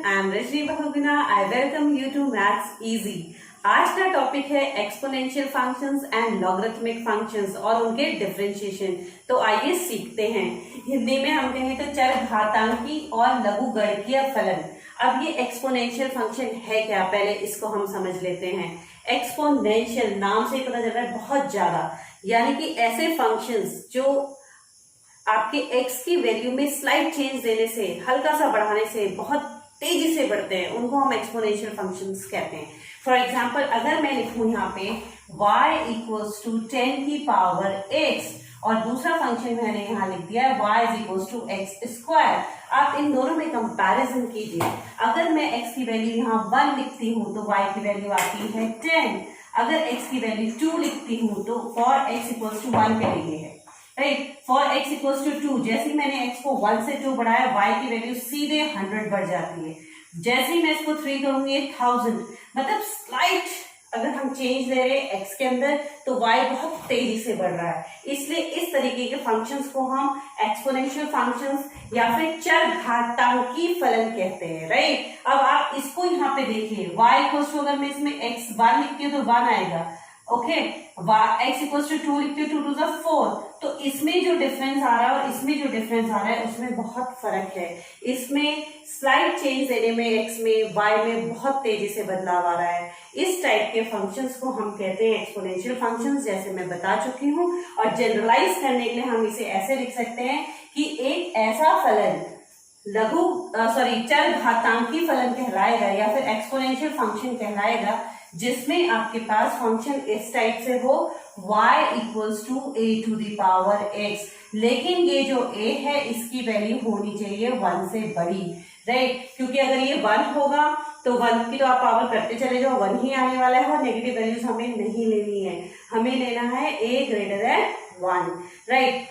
I am Rajni Bahuguna. I welcome you to maths easy. आज का topic है exponential functions and logarithmic functions और उनके डिफरेंशिएशन। तो आइए सीखते हैं। हिंदी में हम कहें तो चरघातांकी और लघुगणकीय फलन। अब ये एक्सपोनेंशियल फंक्शन है क्या, पहले इसको हम समझ लेते हैं। एक्सपोनेंशियल नाम से पता चल रहा है बहुत ज्यादा, यानी कि ऐसे फंक्शंस जो आपके x की वैल्यू में स्लाइट चेंज देने से, हल्का सा बढ़ाने से बहुत तेजी से बढ़ते हैं, उनको हम एक्सपोनेंशियल फंक्शंस कहते हैं। फॉर एग्जांपल अगर मैं लिखूं यहाँ पे y इक्वल्स टू 10 की पावर x और दूसरा फंक्शन मैंने यहाँ लिख दिया है y is equals to x square. आप इन दोनों में कंपैरिजन कीजिए। अगर मैं x की वैल्यू यहाँ 1 लिखती हूँ तो y की वैल्यू आती है 10। अगर x की वैल्यू 2 लिखती हूँ तो फॉर x इक्वल्स टू 1 के लिए है, right. For x equals to 2, जैसे ही मैंने x को 1 से 2 बढ़ाया, y की वैल्यू सीधे 100 बढ़ जाती है। जैसे ही मैं इसको 3 करूंगी 1000, मतलब स्लाइट अगर हम चेंज ले रहे हैं x के अंदर तो y बहुत तेजी से बढ़ रहा है। इसलिए इस तरीके के फंक्शंस को हम एक्सपोनेंशियल फंक्शंस या फिर चरघातांकी फलन कहते हैं, राइट। अब आप इसको यहाँ पे देखिए, y इक्वल्स टू अगर मैं इसमें x 1 लिखती हूँ तो 1 आएगा, ओके। x इक्वल्स टू 2 लिखती हूँ 2 टू 4, तो इसमें जो डिफरेंस आ रहा है और इसमें जो डिफरेंस आ रहा है उसमें बहुत फर्क है। इसमें स्लाइड चेंज देने में x में y में बहुत तेजी से बदलाव आ रहा है। इस टाइप के फंक्शंस को हम कहते हैं एक्सपोनेंशियल फंक्शंस, जैसे मैं बता चुकी हूँ। और जनरलाइज करने के लिए हम इसे ऐसे लिख सकते हैं कि एक ऐसा फलन चरघातांकी फलन कहलाएगा या फिर एक्सपोनेंशियल फंक्शन कहलाएगा जिसमें आपके पास फंक्शन इस टाइप से हो y equals to a to the power x, लेकिन ये जो a है इसकी वैल्यू होनी चाहिए 1 से बड़ी, राइट। क्योंकि अगर ये 1 होगा तो 1 की तो आप पावर करते चले जाओ, 1 ही आने वाला है और नेगेटिव वैल्यूज हमें नहीं लेनी है, हमें लेना है a ग्रेटर देन 1, राइट।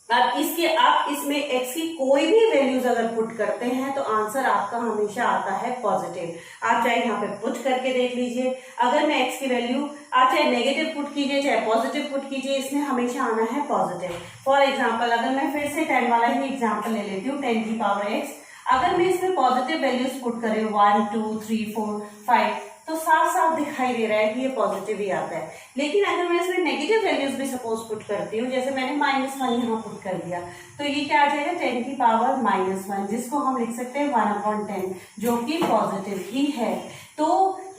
अब इसके आप इसमें x की कोई भी वैल्यूज अगर पुट करते हैं तो आंसर आपका हमेशा आता है पॉजिटिव। आप चाहे यहाँ पे पुट करके देख लीजिए, अगर मैं x की वैल्यू आप चाहे नेगेटिव पुट कीजिए चाहे पॉजिटिव पुट कीजिए, इसमें हमेशा आना है पॉजिटिव। फॉर एग्जाम्पल अगर मैं फिर से 10 वाला ही एग्जाम्पल ले लेती हूँ, 10 की पावर x, अगर मैं इसमें पॉजिटिव वैल्यूज पुट कर रही हूँ 1 2 3 4 5, तो साफ साफ दिखाई दे रहा है कि ये पॉजिटिव ही आता है। लेकिन अगर मैं इसमें नेगेटिव वैल्यूज भी सपोज पुट करती हूँ, जैसे मैंने -1 यहाँ पुट कर दिया, तो ये क्या आ जाएगा 10 की पावर -1, जिसको हम लिख सकते हैं 1/10, जो कि पॉजिटिव ही है। तो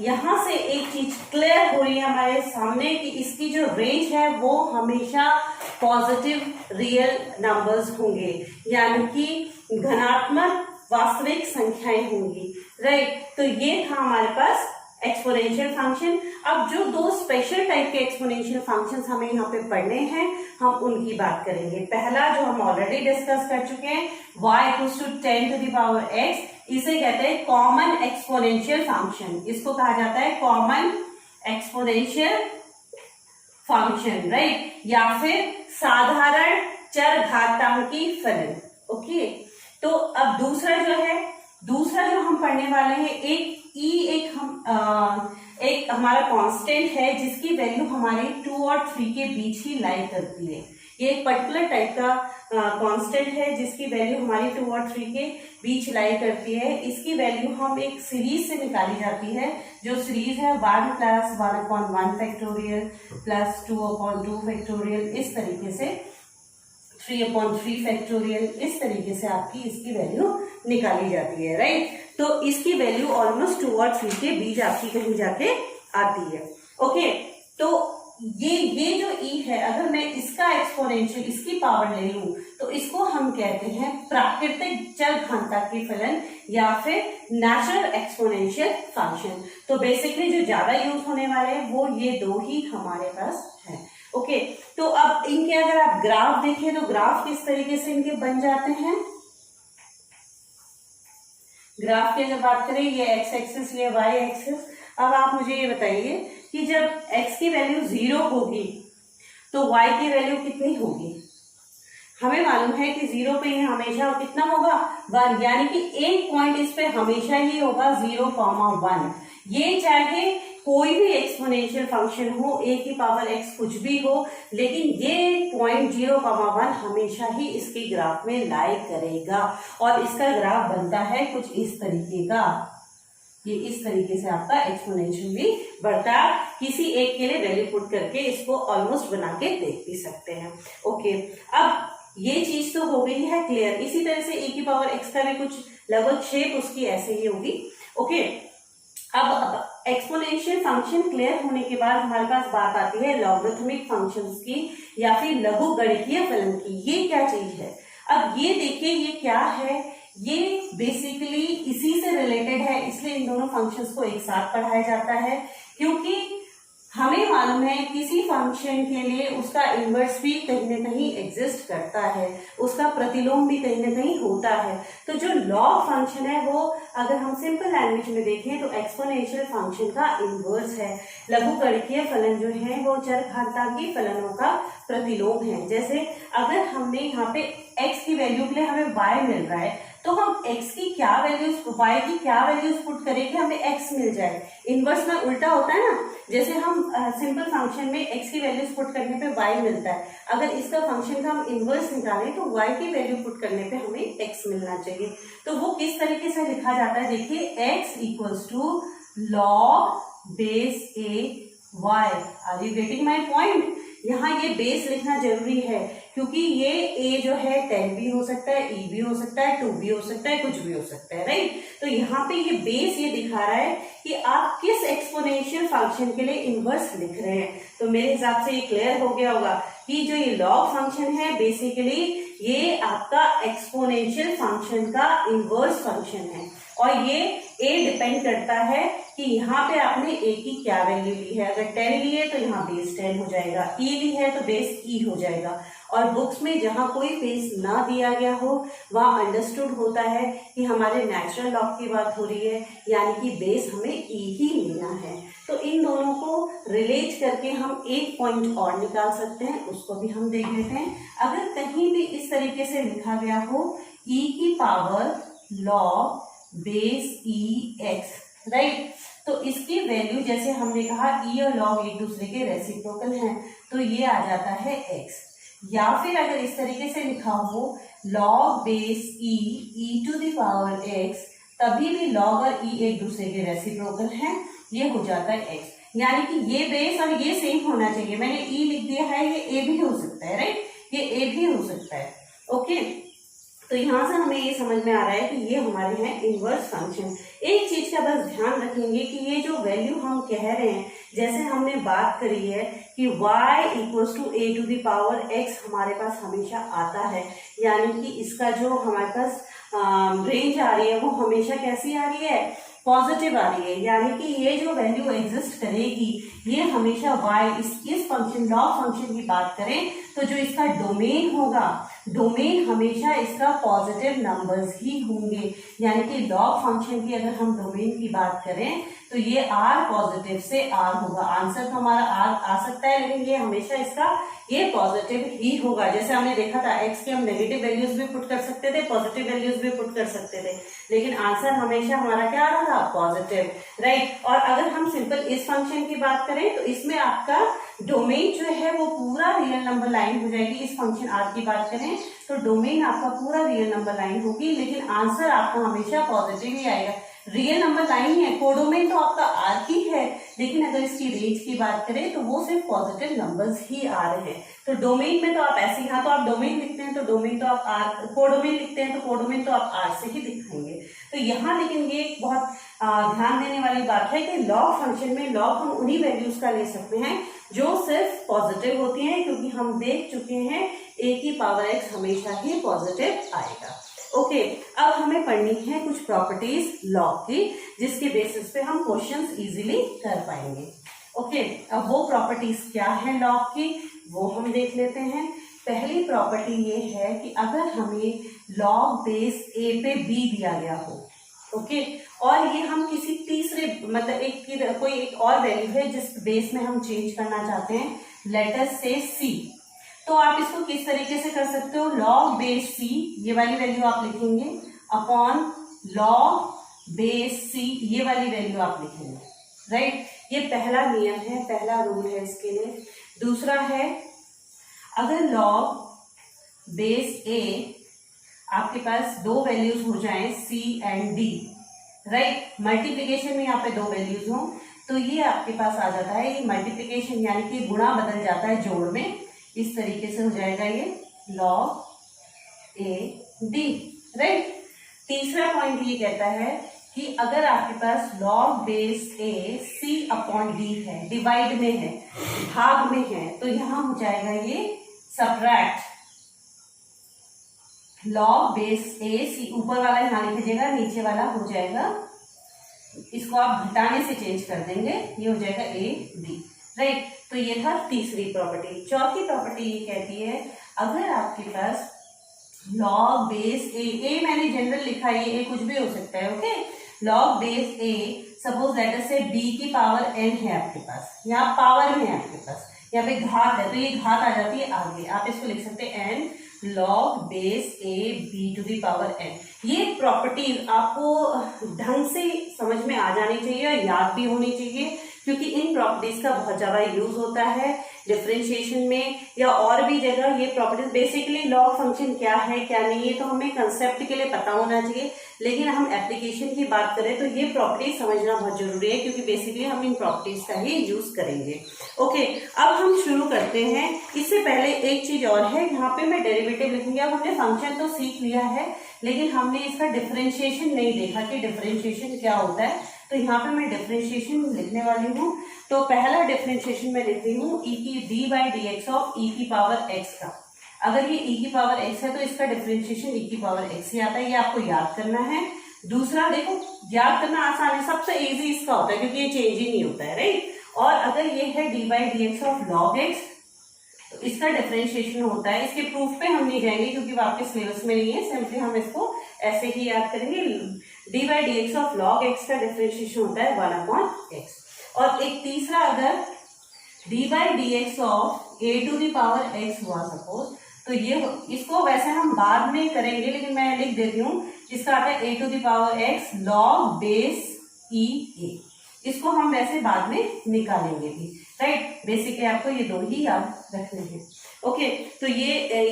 यहाँ से एक चीज क्लियर हो रही है हमारे सामने कि इसकी जो रेंज है वो हमेशा पॉजिटिव रियल नंबर्स होंगे, यानी कि धनात्मक वास्तविक संख्याएं होंगी, राइट। तो ये था हमारे पास एक्सपोनेंशियल फंक्शन। अब जो दो स्पेशल टाइप के एक्सपोनेंशियल फंक्शंस हमें यहाँ पे पढ़ने हैं, हम उनकी बात करेंगे। पहला जो हम ऑलरेडी डिस्कस कर चुके हैं, y equals to 10 to the power x, इसे कहते हैं कॉमन एक्सपोनेंशियल फंक्शन। इसको कहा जाता है कॉमन एक्सपोनेंशियल फंक्शन, राइट, या फिर साधारण चरघातांकी फलन, ओके। तो अब दूसरा जो हम पढ़ने वाले हैं, एक हमारा कांस्टेंट है जिसकी वैल्यू हमारे 2 और 3 के बीच ही लाई करती है। ये एक पर्टिकुलर टाइप का कांस्टेंट है जिसकी वैल्यू हमारी 2 और 3 के बीच लाई करती है। इसकी वैल्यू हम एक सीरीज से निकाली जाती है, जो सीरीज है 1 + 1/1 फैक्टोरियल प्लस 2/2 फैक्टोरियल, इस तरीके से 3/3 फैक्टोरियल, इस तरीके से आपकी इसकी वैल्यू निकाली जाती है, राइट। तो इसकी वैल्यू ऑलमोस्ट 2 और 3 के बीच आपकी कहीं जाके आती है, ओके। तो ये जो e है, अगर मैं इसका एक्सपोनेंशियल, इसकी पावर ले लूं तो इसको हम कहते हैं प्राकृतिक चरघातांकी फलन या फिर नेचुरल एक्सपोनेंशियल फंक्शन। तो बेसिकली जो ज्यादा यूज होने वाले हैं वो ये दो ही हमारे पास है, ओके। तो अब इनके अगर आप ग्राफ देखें तो ग्राफ किस तरीके से इनके बन जाते हैं। ग्राफ की अगर बात करें, ये x एक्सिस, ये y एक्सिस। अब आप मुझे ये बताइए कि जब x की वैल्यू 0 होगी तो y की वैल्यू कितनी होगी। हमें मालूम है कि 0 पे हमेशा कितना होगा 1, यानी कि एक पॉइंट इस पे हमेशा ही होगा 0, 1। ये चाहे कोई भी एक्सपोनेंशियल फंक्शन हो, a की पावर x कुछ भी हो, लेकिन ये 0.0,1 हमेशा ही इसके ग्राफ में लाई करेगा और इसका ग्राफ बनता है कुछ इस तरीके का। ये इस तरीके से आपका एक्सपोनेंशियल भी बढ़ता है। किसी एक के लिए वैल्यू पुट करके इसको ऑलमोस्ट बना के देख भी सकते हैं। ओके, अब ये चीज तो हो गई है क्लियर। इसी तरह से e की पावर x का भी कुछ लगभग शेप उसकी ऐसे ही होगी। ओके, अब एक्सपोनेंशियल फंक्शन क्लियर होने के बाद हमारे पास बात आती है लॉगरिथमिक फंक्शंस की या फिर लघुगणकीय फलन की। ये क्या चीज है? अब ये देखिए, ये क्या है? ये बेसिकली इसी से रिलेटेड है, इसलिए इन दोनों फंक्शंस को एक साथ पढ़ाया जाता है, क्योंकि हमें मालूम है किसी फंक्शन के लिए उसका इन्वर्स भी कहीं ना कहीं एग्जिस्ट करता है, उसका प्रतिलोम भी कहीं ना कहीं होता है। तो जो लॉग फंक्शन है वो अगर हम सिंपल लैंग्वेज में देखें तो एक्सपोनेंशियल फंक्शन का इन्वर्स है। लघुगणकीय फलन जो है वो चरघातांकी फलनों का प्रतिलोम है। जैसे अगर हमने यहाँ पे x की वैल्यू के लिए हमें y मिल रहा है, तो हम x की क्या वैल्यूज, y की क्या वैल्यूज पुट करें कि हमें x मिल जाए। इनवर्स में उल्टा होता है ना, जैसे हम सिंपल फंक्शन में x की वैल्यूज पुट करने पे y मिलता है, अगर इसका फंक्शन का हम इनवर्स निकालें तो y की वैल्यू पुट करने पे हमें x मिलना चाहिए। तो वो किस तरीके से लिखा जाता है, देखिए x equals to log base a y। Are you getting my point? यहाँ ये बेस लिखना जरूरी है क्योंकि ये a जो है 10 भी हो सकता है, e भी हो सकता है, 2 भी हो सकता है, कुछ भी हो सकता है, राइट। तो यहाँ पे ये बेस ये दिखा रहा है कि आप किस एक्सपोनेंशियल फंक्शन के लिए इनवर्स लिख रहे हैं। तो मेरे हिसाब से ये क्लियर हो गया होगा कि जो ये लॉग फंक्शन है बेसिकली ये आपका एक्सपोनेंशियल फंक्शन का इनवर्स फंक्शन है और ये a डिपेंड करता है कि यहाँ पे आपने a की क्या वैल्यू ली है। अगर 10 ली है तो यहाँ बेस 10 हो जाएगा, e ली है तो बेस e हो जाएगा। और बुक्स में जहाँ कोई बेस ना दिया गया हो वहाँ अंडरस्टूड होता है कि हमारे नेचुरल लॉग की बात हो रही है, यानी कि बेस हमें e ही लेना है। तो इन दोनों को रिलेट करके हम एक पॉइंट और निकाल सकते हैं, उसको भी हम देख लेते हैं। अगर कहीं भी इस तरीके से लिखा गया हो e की पावर लॉग बेस ई एक्स, राइट, तो इसकी वैल्यू जैसे हमने कहा e और log एक दूसरे के रेसिप्रोकल हैं, तो ये आ जाता है x। या फिर अगर इस तरीके से लिखा हो log base e to the power x, तभी भी log और e एक दूसरे के रेसिप्रोकल हैं, ये हो जाता है x। यानी कि ये बेस और ये सेम होना चाहिए। मैंने e लिख दिया है, ये a भी हो सकता है, राइट, ये a भी हो सकता है। ओके, तो यहाँ से हमें ये समझ में आ रहा है कि ये हमारे हैं इनवर्स फंक्शन। एक चीज का बस ध्यान रखेंगे कि ये जो वैल्यू हम कह रहे हैं, जैसे हमने बात करी है कि y equals to a to the power x हमारे पास हमेशा आता है, यानी कि इसका जो हमारे पास रेंज आ रही है वो हमेशा कैसी आ रही है, पॉजिटिव आ रही है। यानी कि ये जो वैल्यू एग्जिस्ट करेगी ये हमेशा y, इस फंक्शन लॉग फंक्शन की बात करें तो जो इसका डोमेन होगा, डोमेन हमेशा इसका पॉजिटिव नंबर्स ही होंगे। यानी कि लॉग फंक्शन की अगर हम डोमेन की बात करें तो ये r पॉजिटिव से r होगा। आंसर तो हमारा r आ सकता है, लेकिन ये हमेशा इसका ये पॉजिटिव ही होगा। जैसे हमने देखा था x के हम नेगेटिव वैल्यूज भी पुट कर सकते थे, पॉजिटिव वैल्यूज भी पुट कर सकते थे, लेकिन आंसर हमेशा हमारा क्या आ रहा था, पॉजिटिव, राइट। और अगर हम सिंपल इस फंक्शन की बात करें तो इसमें आपका डोमेन जो है वो पूरा रियल नंबर लाइन हो जाएगी। इस फंक्शन r की बात करें तो डोमेन आपका पूरा रियल नंबर लाइन होगी, लेकिन आंसर आपका हमेशा पॉजिटिव ही आएगा। रियल नंबर लाइन है, कोडोमेन तो आपका आर ही है, लेकिन अगर इसकी रेंज की बात करें तो वो सिर्फ पॉजिटिव नंबर्स ही आ रहे हैं। तो डोमेन में तो आप ऐसे ही, हाँ तो आप डोमेन लिखते हैं तो डोमेन तो आप आर, कोडोमेन लिखते हैं तो कोडोमेन तो आप आर से ही दिखाएंगे। तो यहाँ लेकिन ये एक बहुत ध्यान देने वाली बात है कि लॉग फंक्शन में लॉग हम उन्हीं वैल्यूज का ले सकते हैं जो सिर्फ पॉजिटिव होती हैं, क्योंकि हम देख चुके हैं a की पावर x हमेशा ही पॉजिटिव आएगा। ओके, अब हमें पढ़नी है कुछ प्रॉपर्टीज लॉग की, जिसके बेसिस पे हम क्वेश्चंस इजीली कर पाएंगे। ओके, अब वो प्रॉपर्टीज क्या है लॉग की वो हम देख लेते हैं। पहली प्रॉपर्टी ये है कि अगर हमें लॉग बेस a पे b दिया गया हो, ओके, और ये हम किसी तीसरे मतलब कोई एक और वैल्यू है जिस बेस में हम चेंज करना चाहते हैं, लेट अस से c, तो आप इसको किस तरीके से कर सकते हो, लॉग बेस c, ये वाली वैल्यू आप लिखेंगे अपॉन लॉग बेस c, ये वाली वैल्यू आप लिखेंगे। राइट। ये पहला नियम है, पहला रूल है इसके लिए। दूसरा है, अगर लॉग बेस ए आपके पास दो वैल्यूज हो जाएं सी एंड डी, राइट, मल्टीप्लीकेशन में यहाँ पे दो वैल्यूज हो, तो ये आपके पास आ जाता है, ये मल्टीप्लीकेशन यानी कि गुणा बदल जाता है जोड़ में, इस तरीके से हो जाएगा ये लॉग ए डी, राइट। तीसरा पॉइंट ये कहता है कि अगर आपके पास लॉग बेस ए सी अपॉन डी है, डिवाइड में है, भाग में है, तो यहां हो जाएगा ये सबट्रैक्ट लॉग बेस ए सी, ऊपर वाला यहां लिख लीजिएगा, नीचे वाला हो जाएगा, इसको आप घटाने से चेंज कर देंगे, ये हो जाएगा ए डी, राइट। तो ये था तीसरी प्रॉपर्टी। चौथी प्रॉपर्टी ये कहती है, अगर आपके पास लॉग बेस ए मैंने जनरल लिखा है, ये कुछ भी हो सकता है, ओके, लॉग बेस ए, सपोज लेट अस से b की पावर n है आपके पास, यहाँ पावर में है आपके पास, यहाँ पे घात है, तो ये घात आ जाती है आगे, आप इसको लिख सकते हैं n log base a b to the power n। ये प्रॉपर्टीज आपको ढंग से समझ में आ जानी चाहिए और याद भी होनी चाहिए, क्योंकि इन प्रॉपर्टीज का बहुत ज्यादा यूज होता है डिफरेंशिएशन में या और भी जगह। ये प्रॉपर्टीज बेसिकली लॉग फंक्शन क्या है क्या नहीं, ये तो हमें कंसेप्ट के लिए पता होना चाहिए, लेकिन हम एप्लीकेशन की बात करें तो ये प्रॉपर्टीज समझना बहुत जरूरी है, क्योंकि बेसिकली हम इन प्रॉपर्टीज का ही यूज करेंगे। ओके, अब हम शुरू करते हैं। इससे पहले एक चीज और है, यहाँ पे मैं डेरिवेटिव लिखूंगी। अब हमने फंक्शन तो सीख लिया है, लेकिन हमने इसका डिफरेंशिएशन नहीं देखा कि डिफरेंशिएशन क्या होता है, तो यहाँ पे मैं डिफरेंशिएशन लिखने वाली हूँ। तो पहला डिफरेंशिएशन मैं लिखती हूँ ई की D by D x of E की पावर एक्स का। अगर ये ई की पावर एक्स है तो इसका डिफरेंशिएशन ई की पावर एक्स ही आता है, ये आपको याद करना है। दूसरा देखो, याद करना आसान है, सबसे इजी इसका होता है क्योंकि ये चेंज ही नहीं होता है, राइट। और अगर ये है D by D x of log x, तो इसका डिफरेंशिएशन होता है, इसके प्रूफ पे हम नहीं जाएंगे क्योंकि वो आपके सिलेबस में नहीं है, सिंपली हम इसको ऐसे ही याद करेंगे। D by D x of log x का डिफरेंशिएशन होता है 1 अपॉन एक्स। और एक तीसरा, अगर d by D x of a to the power x हुआ सपोज, तो ये इसको वैसे हम बाद में करेंगे, लेकिन मैं लिख देती हूँ, इसका आता है A to the power X log base E A, इसको हम वैसे बाद में निकालेंगे भी, राइट। बेसिकली आपको ये दो ही याद रखने हैं। ओके, तो ये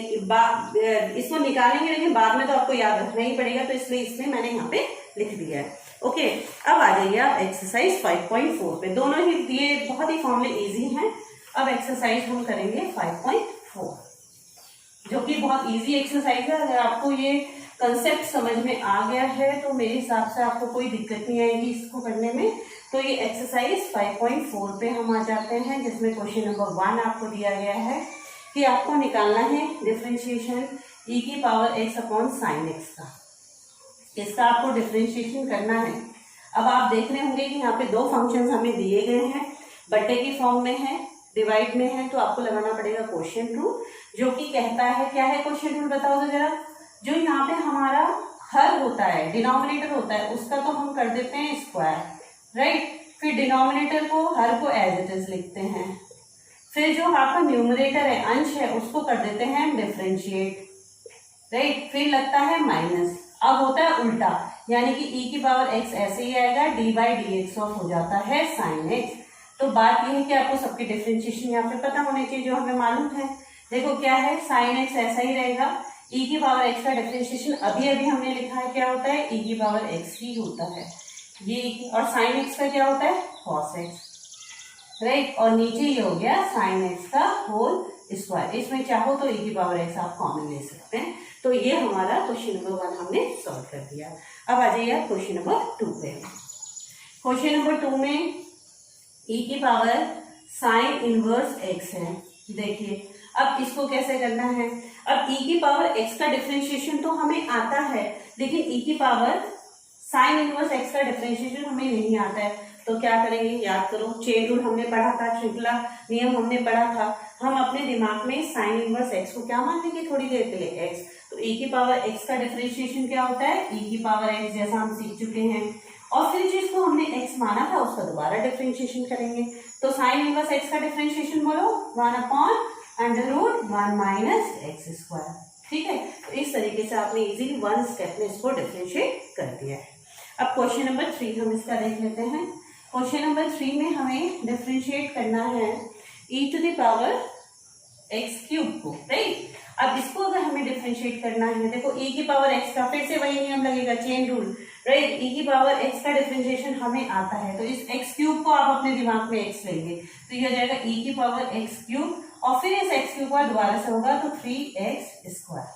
इसको निकालेंगे, लेकिन बाद में तो आपको याद रखना ही पड़ेगा, तो इसलिए इसमें मैंने यहाँ पे लिख दिया है। ओके, अब आ जाइए आप एक्सरसाइज 5.4 पे। दोनों ही ये बहुत ही फॉर्मूले इजी हैं। अब एक्सरसाइज हम करेंगे 5.4, जो कि बहुत इजी एक्सरसाइज है। अगर आपको ये कंसेप्ट समझ में आ गया है तो मेरे हिसाब से आपको कोई दिक्कत नहीं आएगी इसको करने में। तो ये एक्सरसाइज 5.4 पे हम आ जाते हैं, जिसमें क्वेश्चन नंबर 1 आपको दिया गया है कि आपको निकालना है डिफरेंशिएशन ई की power x upon sine x का। इसका आपको डिफरेंशिएशन करना है। अब आप देख रहे होंगे कि यहाँ पे दो फंक्शंस हमें दिए गए हैं, बट्टे की फॉर्म में है, डिवाइड में है, तो आपको लगाना पड़ेगा क्वोशिएंट रूल, जो कि कहता है, क्या है क्वोशिएंट रूल बताओ तो जरा। जो यहाँ पे हमारा हर होता है, डिनोमिनेटर होता है, उसका तो हम कर देते हैं स्क्वायर, राइट। फिर डिनोमिनेटर को, हर को एज इट इज लिखते हैं। फिर जो आपका न्यूमरेटर है, अंश है, उसको कर देते हैं डिफरेंशिएट, राइट। फिर लगता है माइनस। अब होता है उल्टा, यानी कि ई की पावर एक्स ऐसे ही आएगा, D by D x of हो जाता है साइन एक्स। तो बात यह है कि आपको सबके डिफरेंशिएशन यहाँ पे पता होने चाहिए, जो हमें मालूम है। देखो क्या है, साइन एक्स ऐसा ही रहेगा, ई की पावर एक्स का डिफरेंशिएशन अभी अभी हमने लिखा है, क्या होता है, ई की पावर एक्स ही होता है ये। और साइन एक्स का क्या होता है, कॉस एक्स, राइट। और नीचे ये हो गया साइन एक्स का होल स्क्वायर। इसमें चाहो तो ई की पावर एक्स आप कॉमन ले सकते हैं। तो ये हमारा क्वेश्चन नंबर 1 हमने सॉल्व कर दिया। अब आ जाइए आप क्वेश्चन नंबर 2 पे। क्वेश्चन नंबर 2 में ई की पावर साइन इनवर्स एक्स है। देखिए अब इसको कैसे करना है। अब ई की पावर एक्स का डिफरेंशिएशन तो हमें आता है, लेकिन ई की पावर साइन इनवर्स एक्स का डिफरेंशिएशन हमें नहीं आता है। तो क्या करेंगे, याद करो, चेन रूल हमने पढ़ा था, श्रृंखला नियम हमने पढ़ा था। हम अपने दिमाग में साइन इनवर्स एक्स को क्या मान लेंगे थोड़ी देर के लिए, एक्स। तो ई की पावर एक्स का डिफरेंशिएशन क्या होता है, ई की पावर एक्स, जैसा हम सीख चुके हैं। और फिर जिसको हमने एक्स माना था उसका दोबारा डिफरेंशिएशन करेंगे। तो साइन इनवर्स एक्स का डिफरेंशिएशन बोलो 1 upon under root 1 minus x square, ठीक है। तो इस तरीके से आपने इजीली 1 स्टेप में इसको डिफरेंशिएट कर दिया है। अब क्वेश्चन नंबर 3 हम इसका देख लेते हैं। क्वेश्चन नंबर 3 में हमें डिफरेंशिएट करना है e to the power x cube को, राइट। अब इसको अगर हमें डिफरेंशिएट करना है, देखो e की पावर x का फिर से वही नियम लगेगा, चेन रूल, राइट। e की पावर x का डिफरेंशिएशन हमें आता है, तो इस x क्यूब को आप अपने दिमाग में x लेंगे, तो ये हो जाएगा e की पावर x क्यूब, और फिर इस x क्यूब का दोबारा से होगा तो 3x स्क्वायर,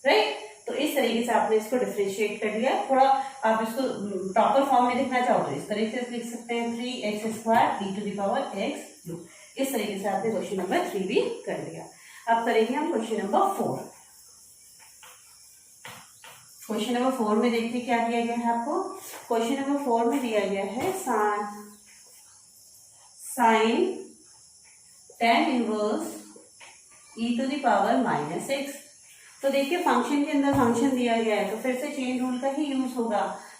राइट। तो इस तरीके से आपने इसको डिफरेंशिएट कर लिया। थोड़ा आप इसको प्रॉपर फॉर्म में लिखना चाहो तो इस तरीके से लिख सकते हैं, 3x square e to the power x cube. इस तरीके से आपने क्वेश्चन नंबर 3 भी कर लिया। अब करेंगे हम क्वेश्चन नंबर 4। क्वेश्चन नंबर 4 में देखिए क्या दिया गया है आपको। क्वेश्चन नंबर 4 में दिया गया है sine tan inverse e to the power minus x. तो देखिए फंक्शन के अंदर फंक्शन दिया गया है, तो फिर से चेन रूल का ही यूज होगा।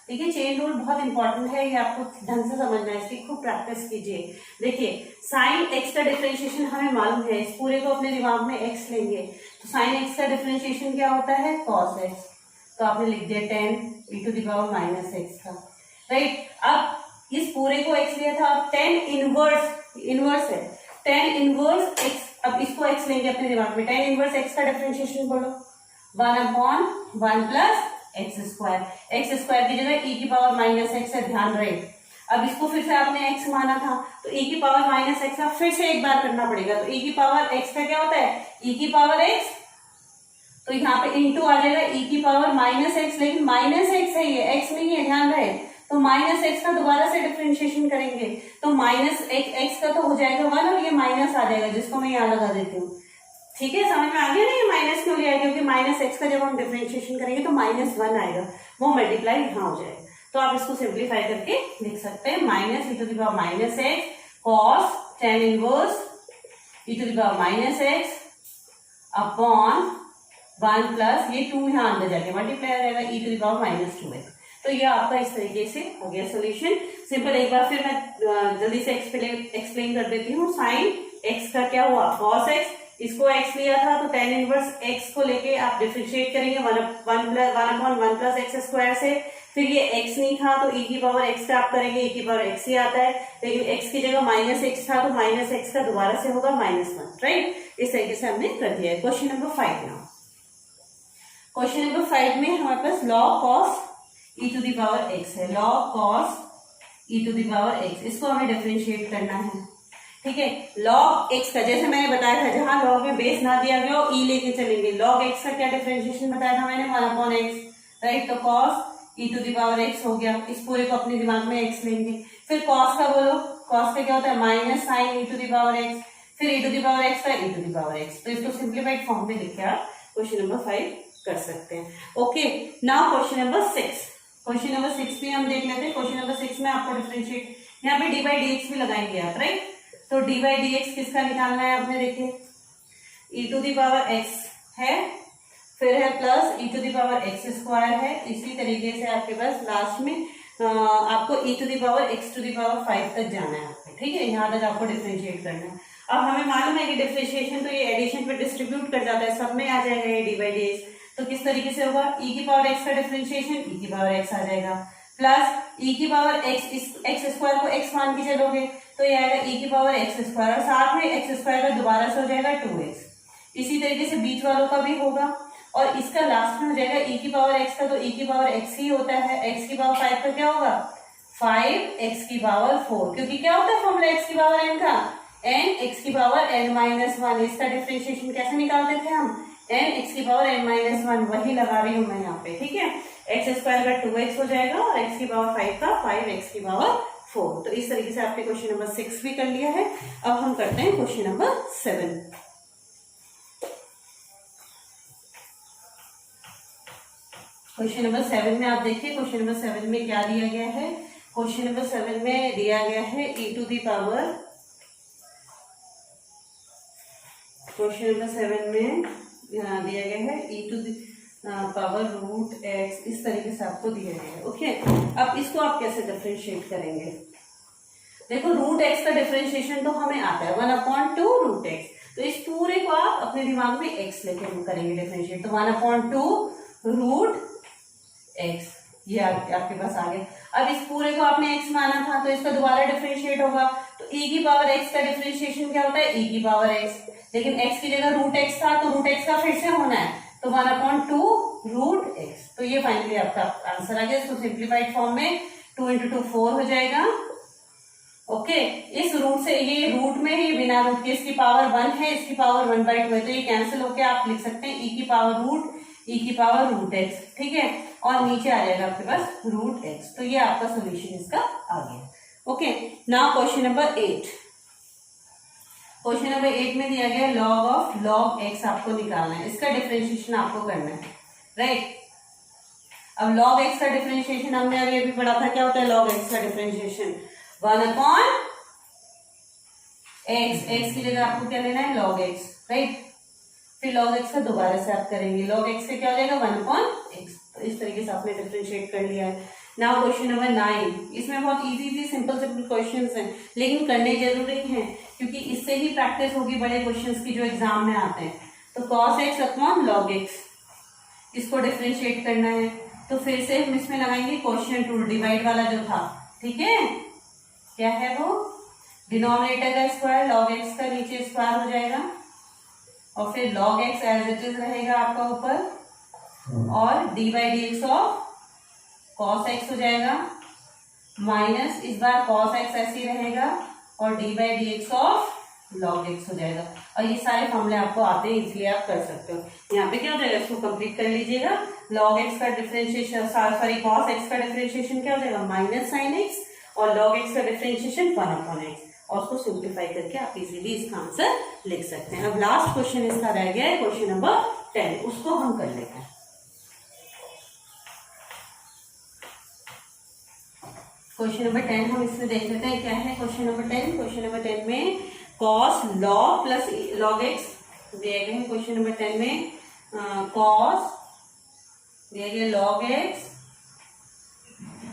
देखिए चेन रूल बहुत इंपॉर्टेंट है, ये आपको ढंग से समझना है, इसकी खूब प्रैक्टिस कीजिए। देखिए साइन एक्स का डिफरेंशिएशन हमें मालूम है, इस पूरे को अपने दिमाग में एक्स लेंगे, तो साइन एक्स का डिफरेंशिएशन क्या होता है, कॉस एक्स। तो आपने लिख दिया tan e to the power minus x का, राइट। अब इस पूरे को एक्स लिया था, अब tan इनवर्स है, tan इनवर्स एक्स, अब इसको एक्स लेंगे अपने दिमाग में, tan इनवर्स एक्स का डिफरेंशिएशन बोलो, 1/1 plus x square. X square की जगह e की पावर माइनस एक्स है, ध्यान रहे। अब इसको फिर से आपने x माना था, तो e की पावर माइनस एक्स का फिर से एक बार करना पड़ेगा, तो e की पावर x का क्या होता है, e की पावर x, तो यहाँ पे इंटू आ जाएगा e की पावर माइनस एक्स, लेकिन माइनस एक्स है ये, x नहीं है, ध्यान रहे। तो माइनस एक्स का दोबारा से डिफरेंशिएशन करेंगे, तो माइनस एक्स का तो हो जाएगा 1 और ये माइनस आ जाएगा, जिसको मैं यहाँ लगा देती हूँ। ठीक है, समझ में आ गया ना ये माइनस क्यों लिया है, क्योंकि माइनस एक्स का जब हम डिफरेंशिएशन करेंगे तो -1 आएगा, वो मल्टीप्लाई यहाँ हो जाएगा। तो आप इसको सिंप्लीफाई करके लिख सकते हैं, minus e to the power minus x cos tan inverse e to the power minus x upon 1 plus ये 2 यहाँ अंदर जाके मल्टीप्लाई आ जाएगा e to the power minus 2x। तो ये आपका इस तरीके से हो गया सोल्यूशन। सिंपल एक बार फिर मैं जल्दी से एक्सप्लेन कर देती हूँ। साइन एक्स का क्या हुआ, कॉस एक्स, इसको x लिया था तो tan इनवर्स x को लेके आप डिफरेंशिएट करेंगे 1/1 प्लस एक्स स्क्वायर से, फिर ये x नहीं था तो e की पावर x का आप करेंगे, e की पावर x ही आता है, लेकिन x की जगह माइनस एक्स था तो माइनस एक्स का दोबारा से होगा -1, राइट। इस तरीके से हमने कर दिया है। क्वेश्चन नंबर 5 ना, क्वेश्चन नंबर 5 में हमारे पास log cos e to the power x है, log cos e to the power x, इसको हमें डिफरेंशिएट करना है, ठीक है। log x का जैसे मैंने बताया था, जहां log में बेस ना दिया गया हो e लेके चलेंगे। log x का क्या डिफरेंशिएशन बताया था मैंने, 1/x, राइट। तो cos e to the power x हो गया, इस पूरे को अपने दिमाग में x लेंगे। फिर cos का बोलो, cos का क्या होता है, minus sine e to the power x, फिर e to the power x का e to the power x। तो इसको सिंप्लीफाइड फॉर्म में लिख के आप क्वेश्चन नंबर 5 कर सकते हैं। Okay, now question number 6। Question number 6 भी हम देख लेते हैं। क्वेश्चन नंबर 6 में आपको डिफरेंशिएट, यहाँ पे d/dx भी लगाएंगे आप, राइट। तो d/dx किसका निकालना है आपने, देखिए e to the power x है, फिर है plus e to the power x square है। इसी तरीके से आपके पास लास्ट में आपको e to the power x to the power 5 तक जाना है आपको, ठीक है। यहाँ तक आपको डिफरेंशिएट करना है। अब हमें मालूम है कि डिफरेंशिएशन तो ये एडिशन पे डिस्ट्रीब्यूट कर जाता है, सब में आ जाएगा ये d/dx। तो किस तरीके से होगा, e की पावर x का डिफरेंशिएशन e की पावर x आ जाएगा, प्लस e की पावर x, इस x स्क्वायर को x मान के चलोगे तो ये आएगा e की पावर x स्क्वायर, और साथ में x स्क्वायर का दोबारा से हो जाएगा 2x। इसी तरीके से बीच वालों का भी होगा, और इसका लास्ट में हो जाएगा e की पावर x का, तो e की पावर x ही होता है, x की पावर 5 का क्या होगा, 5x की पावर 4, क्योंकि क्या होता है फॉर्मूला x की पावर n का, n x की पावर n-1। इसका डिफरेंशिएशन कैसे निकालते थे हम, n x की पावर n-1, वही लगा रही हूं मैं यहाँ पे, ठीक है। x स्क्वायर का 2x हो जाएगा और x की पावर 5 का 5x की पावर 4। तो इस तरीके से आपने क्वेश्चन नंबर 6 भी कर लिया है। अब हम करते हैं क्वेश्चन नंबर 7। क्वेश्चन नंबर 7 में आप देखिए, क्वेश्चन नंबर 7 में क्या दिया गया है। क्वेश्चन नंबर 7 में दिया गया है e to the power, question number 7 में दिया गया है e to the power √x, इस तरीके से आपको दिया गया है। ओके, अब इसको आप कैसे डिफरेंशिएट करेंगे, देखो √x का डिफरेंशिएशन तो हमें आता है 1/2 √x, तो इस पूरे को आप अपने दिमाग में x लेके करेंगे डिफरेंशिएट, तो 1/2 √x, ये आपके पास आ गया। अब इस पूरे को आपने x माना था तो इसका दोबारा डिफरेंशिएट होगा, तो e की पावर x का डिफरेंशिएशन क्या होता है, e की पावर x, लेकिन x की जगह रूट x था तो रूट x का फिर से होना है, तो 1/2 रूट x। तो ये फाइनली आपका आंसर आ गया। इसको सिंप्लीफाइड फॉर्म में 2 × 2 4 हो जाएगा। ओके, इस रूट से ये रूट में ही बिना रूट के इसकी पावर 1 है, इसकी पावर 1/2 है, तो ये कैंसिल होके आप लिख सकते हैं e की पावर रूट x, ठीक है, और नीचे आ जाएगा आपके पास रूट x। तो ये आपका सोल्यूशन इसका आ गया। Okay, now question number 8। Question number 8 में दिया गया log x आपको निकालना है, इसका डिफरेंशिएशन आपको करना है, राइट। अब log x का डिफरेंशिएशन हमने अभी पढ़ा था, क्या होता है log x का डिफरेंशिएशन, 1/x, x की जगह आपको क्या लेना है log x, राइट। फिर log x का दोबारा से आप करेंगे, log x से क्या हो जाएगा 1/x। तो इस तरीके से आपने डिफरेंशिएट कर लिया है। नाउ क्वेश्चन नंबर 9, इसमें बहुत इजी सिंपल क्वेश्चंस हैं, लेकिन करने जरूरी हैं क्योंकि इससे ही प्रैक्टिस होगी बड़े क्वेश्चंस की जो एग्जाम में आते हैं। तो cos x upon log x, इसको डिफरेंशिएट करना है, तो फिर से हम इसमें लगाएंगे क्वोशिएंट रूल, डिवाइड वाला जो था, ठीक है, क्या है वो, डिनोमिनेटर का स्क्वायर, log x का नीचे स्क्वायर हो जाएगा, और फिर log x as it is रहेगा आपका ऊपर, और d/dx ऑफ cos x हो जाएगा, माइनस इस बार cos x ऐसे ही रहेगा, और d/dx ऑफ log x हो जाएगा। और ये सारे फॉर्मूले आपको आते हैं, इसलिए आप कर सकते हो। यहाँ पे क्या हो जाएगा, इसको कंप्लीट कर लीजिएगा। log x का डिफरेंशिएशन, सॉरी cos x का डिफरेंशिएशन क्या हो जाएगा, माइनस साइन x, और log x का डिफरेंशिएशन 1/x, और उसको सिंप्लीफाई करके आप इजीली इसका आंसर लिख सकते हैं। अब लास्ट क्वेश्चन इसका रह गया है क्वेश्चन नंबर 10, उसको हम कर लेते हैं। क्वेश्चन नंबर 10 हम इसमें देख लेते हैं, क्या है क्वेश्चन नंबर 10। क्वेश्चन नंबर 10 में cos log plus log x दिए गए हैं। क्वेश्चन नंबर 10 में cos दिया गया log x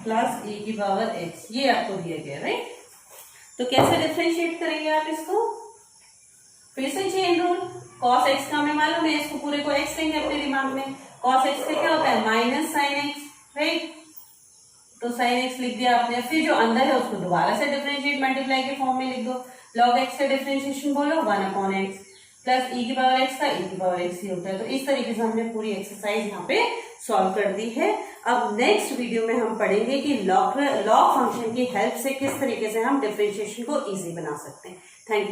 प्लस e की पावर x, ये आपको दिया गया, राइट। तो कैसे डिफरेंशिएट करेंगे आप इसको, फिर से चेन रूल, cos x का हमें मालूम है, इसको पूरे को x लेंगे अपने दिमाग में, cos x से क्या होता है माइनस साइन x, राइट। तो साइन x लिख दिया आपने, फिर जो अंदर है उसको दोबारा से डिफरेंशिएट मल्टीप्लाई के फॉर्म में लिख दो, log x का डिफरेंशिएशन बोलो 1/x, प्लस e की पावर x का e की पावर x ही होता है। तो इस तरीके से हमने पूरी एक्सरसाइज यहाँ पे सॉल्व कर दी है। अब नेक्स्ट वीडियो में हम पढ़ेंगे कि लॉग फंक्शन की हेल्प से किस तरीके से हम डिफरेंशिएशन को इजी बना सकते हैं। Thank you.